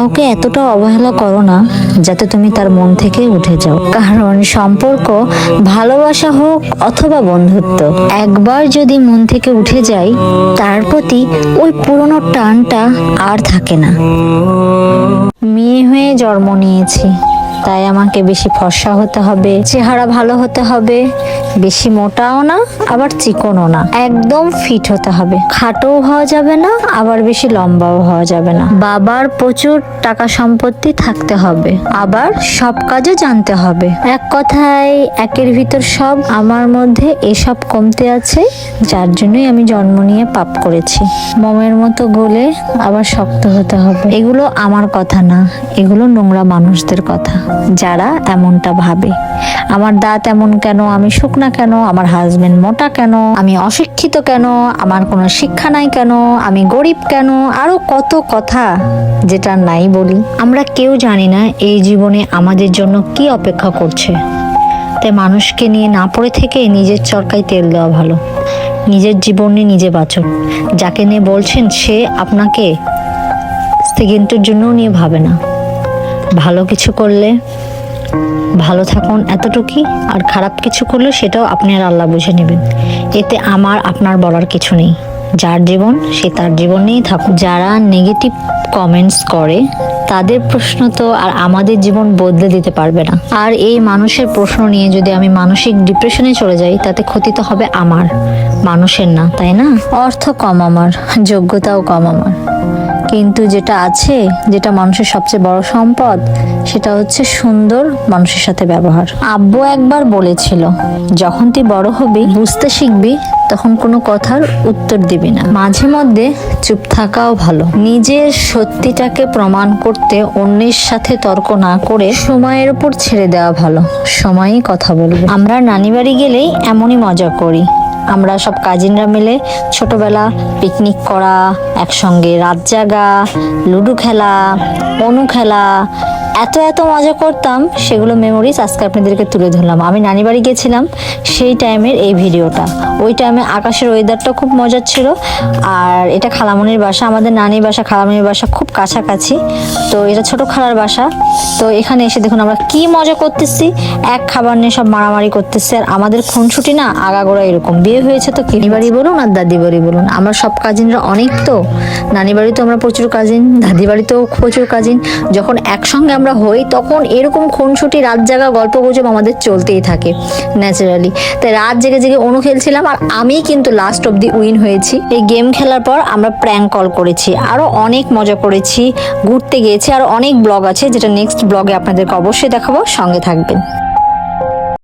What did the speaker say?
কাউকে এতটা অবহেলা করো না যাতে তুমি তার মন থেকে উঠে যাও, কারণ সম্পর্ক ভালোবাসা হোক অথবা বন্ধুত্ব, একবার যদি মন থেকে উঠে যায় তার প্রতি ওই পুরনো টানটা আর থাকে না। মেয়ে হয়ে জন্ম নিয়েছি, তাই আমাকে বেশি ফর্সা হতে হবে, চেহারা ভালো হতে হবে, বেশি মোটাও না আবার চিকনও না, একদম ফিট হতে হবে। খাটোও হওয়া যাবে না আবার বেশি লম্বাও হওয়া যাবে না। বাবার প্রচুর টাকা সম্পত্তি থাকতে হবে, আবার সব কাজে জানতে হবে। এক কথায় একের ভিতর সব। আমার মধ্যে এসব কমতে আছে, যার জন্যই আমি জন্ম নিয়ে পাপ করেছি। মোমের মতো গলে আবার শক্ত হতে হবে। এগুলো আমার কথা না, এগুলো নোংরা মানুষদের কথা, যারা এমনটা ভাবে। আমার দাঁত এমন কেন, আমি শুকনা কেন, আমার হাজবেন্ড মোটা কেন, আমি অশিক্ষিত কেন, আমার কোনো শিক্ষা নাই কেন, আমি গরিব কেন, আরো কত কথা যেটা নাই বলি। আমরা কেউ জানি না এই জীবনে আমাদের জন্য কি অপেক্ষা করছে। তাই মানুষকে নিয়ে না পড়ে থেকে নিজের চরকায় তেল দেওয়া ভালো। নিজের জীবনে নিজে বাঁচুন। যাকে নিয়ে বলছেন সে আপনাকে সেকেন্ডের জন্যও নিয়ে ভাবে না। ভালো কিছু করলে ভালো থাকুন এতটুকুই, আর খারাপ কিছু করলে সেটাও আপনি আর আল্লাহ বুঝে নেবেন। এতে আমার আপনার বলার কিছু নেই। যার জীবন সে তার জীবন নিয়েই থাকুক। যারা নেগেটিভ কমেন্টস করে তাদের প্রশ্ন তো আর আমাদের জীবন বদলে দিতে পারবে না। আর এই মানুষের প্রশ্ন নিয়ে যদি আমি মানসিক ডিপ্রেশনে চলে যাই তাতে ক্ষতি তো হবে আমার, মানুষের না, তাই না? অর্থ কম আমার, যোগ্যতাও কম আমার, কিন্তু যেটা আছে, যেটা মানুষের সবচেয়ে বড় সম্পদ, সেটা হচ্ছে সুন্দর মানুষের সাথে ব্যবহার। আব্বু একবার বলেছিল, যখন তুই বড় হবি বুঝতে শিখবি তখন কোনো কথার উত্তর দিবি না। মাঝে মধ্যে চুপ থাকাও ভালো। নিজের সত্যিটাকে প্রমাণ করতে অন্যের সাথে তর্ক না করে সময়ের উপর ছেড়ে দেওয়া ভালো। সময়ই কথা বলবে। আমরা নানি বাড়ি গেলেই এমনই মজা করি। আমরা সব কাজিনরা মিলে ছোটবেলা পিকনিক করা, একসঙ্গে রাত জাগা, লুডো খেলা, অনু খেলা, এত এত মজা করতাম, সেগুলো মেমোরিজ আজকে আপনাদেরকে তুলে ধরলাম। আমি নানি বাড়ি গেছিলাম সেই টাইমের এই ভিডিওটা। ওই টাইমে আকাশের ওয়েদারটা খুব মজার ছিল। আর এটা খালামণির বাসা, আমাদের নানির বাসা খালামণির বাসা খুব কাছাকাছি। তো এটা ছোট খালার বাসা। তো এখানে এসে দেখুন আমরা কি মজা করতেছি, এক খাবার নিয়ে সব মারামারি করতেছে। আর আমাদের খুনসুটি না আগাগোড়া এরকম। বিয়ে হয়েছে তো কি বাড়ি বলুন আর দাদি বাড়ি বলুন, আমরা সব কাজিনরা অনেক। তো নানি বাড়িতেও আমরা প্রচুর কাজিন, দাদি বাড়িতেও প্রচুর কাজিন। যখন একসঙ্গে আমরা হই তখন এরকম খুনসুটি, রাত জাগা, গল্প গুজব আমাদের চলতেই থাকে ন্যাচারালি। তাই রাত জেগে জেগে অনু খেলছিলাম, আর আমি কিন্তু লাস্ট অব্দি উইন হয়েছি। এই গেম খেলার পর আমরা প্র্যাঙ্ক কল করেছি, আরো অনেক মজা করেছি, ঘুরতে গিয়েছি, আর অনেক ব্লগ আছে যেটা নেক্সট ব্লগে আপনাদেরকে অবশ্যই দেখাবো। সঙ্গে থাকবেন।